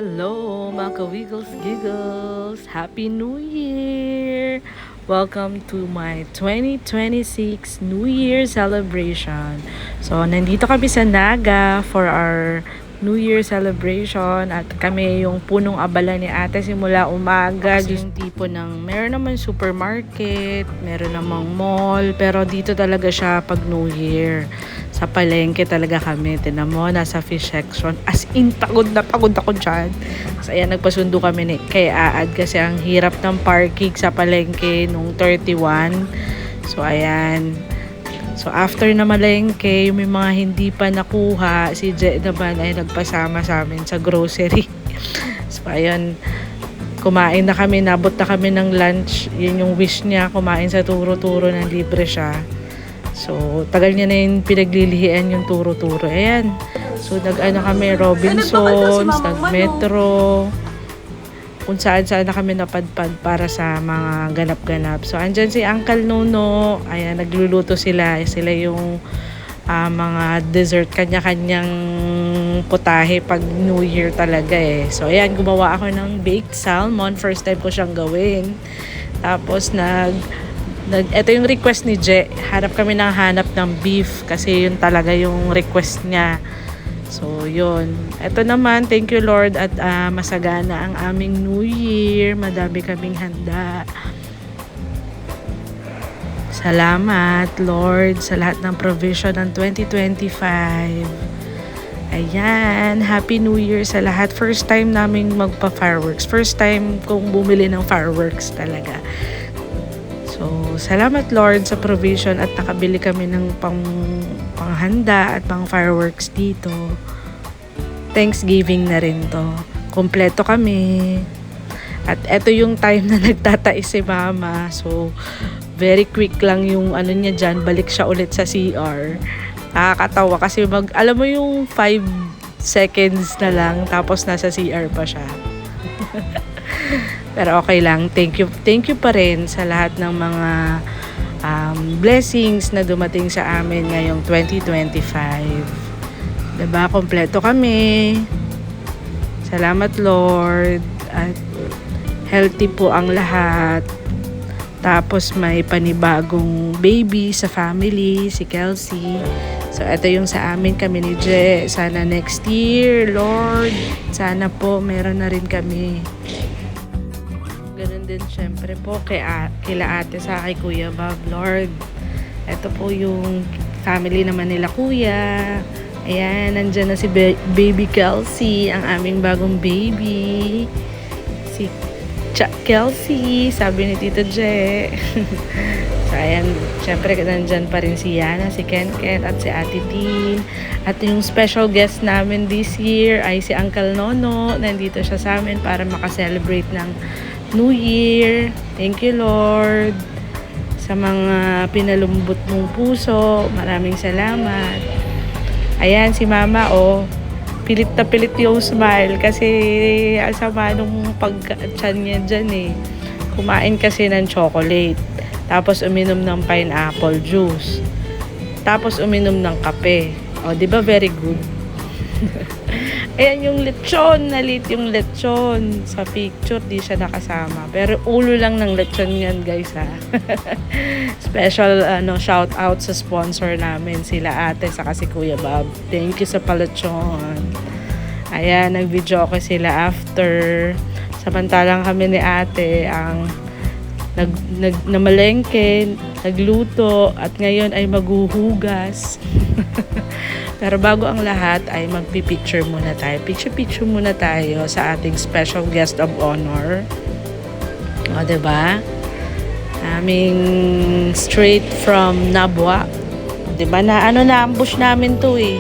Hello, mga ka-wiggles giggles! Happy New Year! Welcome to my 2026 New Year celebration. So, nandito kami sa Naga for our New Year celebration at kami yung punong abala ni ate simula umaga. Kasi yung tipo ng meron naman supermarket, meron namang mall, pero dito talaga siya pag New Year. Sa palengke talaga kami. Tinan mo, nasa fish section. As in, pagod na pagod ako dyan. So, ayan, nagpasundo kami kay Aad kasi ang hirap ng parking sa palengke nung 31. So, ayan. So, after na malengke, yung may mga hindi pa nakuha, si Je naman ay nagpasama sa amin sa grocery. So, ayan. Kumain na kami, nabot na kami ng lunch. Yun yung wish niya, kumain sa turo-turo na libre siya. So, tagal niya na yung pinaglilihian yung turo-turo. Ayan. So, nag-ano kami, Robinsons, nag-Metro, kung saan-saan na kami napadpad para sa mga ganap-ganap. So, andyan si Uncle Nuno. Ayan, nagluluto sila. Sila yung mga dessert, kanya-kanyang putahe pag New Year talaga eh. So, ayan, gumawa ako ng baked salmon. First time ko siyang gawin. Tapos, ito yung request ni Je. Hanap ng beef kasi yun talaga yung request niya. So, yun. Ito naman, thank you Lord at masagana ang aming New Year. Madami kaming handa. Salamat Lord sa lahat ng provision ng 2025. Ayan, Happy New Year sa lahat. First time namin magpa-fireworks. First time kong bumili ng fireworks talaga. So, salamat Lord sa provision at nakabili kami ng panghanda at pang fireworks dito. Thanksgiving na rin to. Kompleto kami. At eto yung time na nagtatais si Mama. So, very quick lang yung ano niya dyan. Balik siya ulit sa CR. Nakakatawa kasi alam mo yung 5 seconds na lang tapos nasa CR pa siya. Pero okay lang. Thank you pa rin sa lahat ng mga blessings na dumating sa amin ngayong 2025. Diba? Kompleto kami. Salamat Lord. At healthy po ang lahat. Tapos may panibagong baby sa family, si Kelsey. So, ito yung sa amin, kami ni Je. Sana next year, Lord. Sana po meron na rin kami. Ganun din syempre po kila ate sa kay Kuya Bob, Lord. Ito po yung family naman nila Kuya. Ayan, nandyan na si baby Kelsey, ang aming bagong baby. Si Kelsey, sabi ni Tito Je. So, ayan, syempre nandyan pa rin si Yana, si Ken at si Ate Tin. At yung special guest namin this year ay si Uncle Nono. Nandito siya sa amin para makaselebrate ng New Year. Thank you Lord sa mga pinalumbot mong puso. Maraming salamat. Ayan si Mama pilit na pilit yung smile kasi asama nung pagka-chan niya dyan eh. Kumain kasi ng chocolate. Tapos uminom ng pineapple juice. Tapos uminom ng kape. Di ba very good? Ayan yung lechon, nalit yung lechon. Sa picture, di siya nakasama. Pero ulo lang ng lechon yan, guys, ha. Special shout out sa sponsor namin, sila ate, saka si Kuya Bob. Thank you sa palechon. Ayan, nag-video ko sila after. Samantalang kami ni ate, ang namalengke, nagluto, at ngayon ay maghuhugas. Pero bago ang lahat ay magpipicture muna tayo. Picture muna tayo sa ating special guest of honor. Diba? Aming straight from Nabwa. Diba? Na-ambush namin to eh.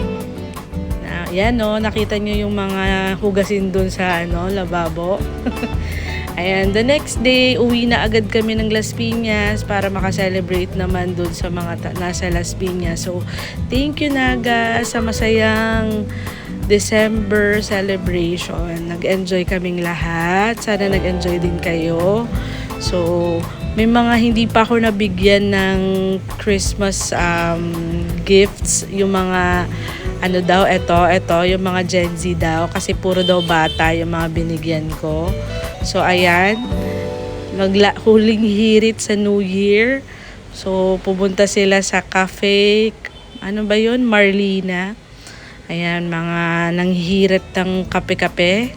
Yan nakita nyo yung mga hugasin dun sa lababo. Ayan, the next day, uwi na agad kami ng Las Piñas para makaselebrate naman dun sa mga nasa Las Piñas. So, thank you Naga sa masayang December celebration. Nag-enjoy kaming lahat. Sana nag-enjoy din kayo. So, may mga hindi pa ako nabigyan ng Christmas gifts. Yung mga Ano daw, ito, yung mga Gen Z daw. Kasi puro daw bata yung mga binigyan ko. So, ayan. Huling hirit sa New Year. So, pupunta sila sa cafe. Ano ba yun? Marlina. Ayan, mga nanghihirit ng kape-kape.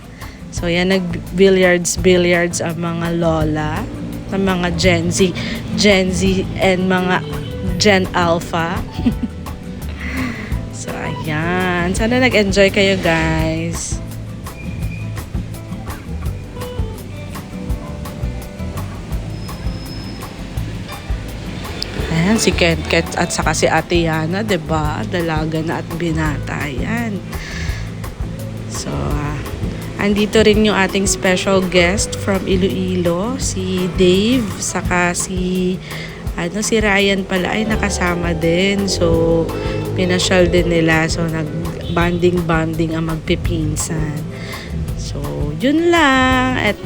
So, ayan, nag-billiards ang mga lola. Ng mga Gen Z and mga Gen Alpha. So, ayan. Sana nag-enjoy kayo, guys. Ayan, si Ket at saka si Ate Yana, 'di ba? Dalaga na at binata. Ayan. So, andito rin yung ating special guest from Iloilo, si Dave, saka si Ryan pala ay nakasama din. So, pinasyal din nila. So, nag-bonding ang magpipinsan. So, yun lang. At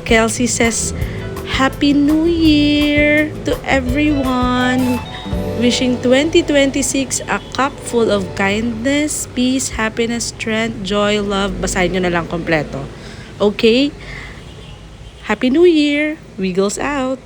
Kelsey says, Happy New Year to everyone. Wishing 2026 a cup full of kindness, peace, happiness, strength, joy, love. Basahin nyo na lang kompleto. Okay? Happy New Year! Wiggles out!